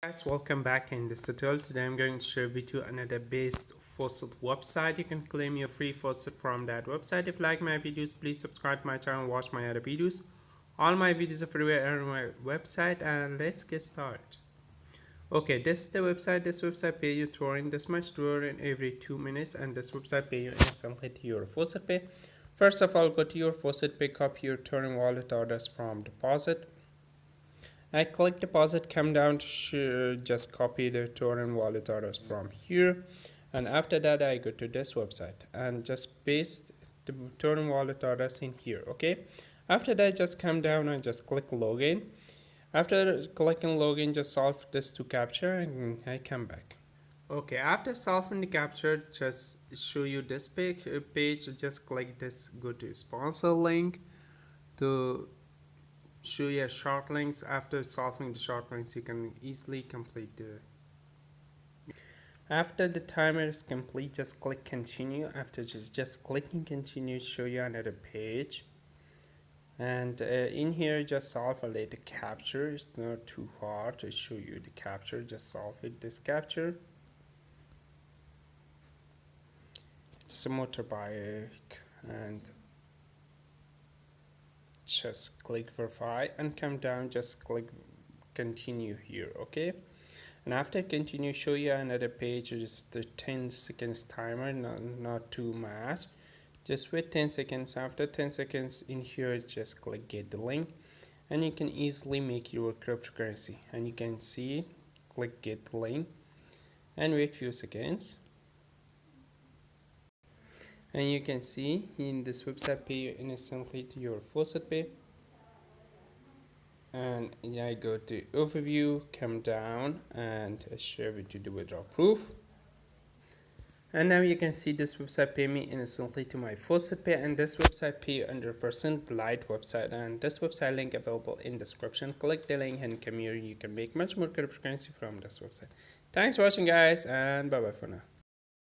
Guys, welcome back. In this tutorial today I'm going to share with you another best faucet website. You can claim your free faucet from that website. If you like my videos, please subscribe to my channel and watch my other videos. All my videos are free on my website, and let's get started. Okay, this is the website. This website pay you Tron this much Tron every 2 minutes, and this website pay you instantly to your faucet pay. First of all, go to your faucet pay, copy your Tron wallet orders from deposit. I click deposit, come down to just copy the Tron wallet orders from here, and after that I go to this website and just paste the Tron wallet orders in here. Okay, after that just come down and just click login. After clicking login, just solve this to capture and I come back. Okay, after solving the capture, just show you this page. Just click this go to sponsor link to show you short links. After solving the short links, you can easily complete the. After the timer is complete, just click continue. After just clicking continue, show you another page, and in here just solve a little capture. It's not too hard to show you the capture. Just solve it. This capture, it's a motorbike, and just click verify and come down, just click continue here. Okay, and after continue, show you another page. Just the 10 seconds timer, not too much. Just wait 10 seconds. After 10 seconds in here, just click get the link, and you can easily make your cryptocurrency. And you can see, click get the link and wait few seconds, and you can see in this website pay you instantly to your faucet pay. And I go to overview, come down and share with you the withdrawal proof. And now you can see this website pay me instantly to my faucet pay, and this website pay 100% light website, and this website link available in description. Click the link and come here. You can make much more cryptocurrency from this website. Thanks for watching guys, and bye bye for now.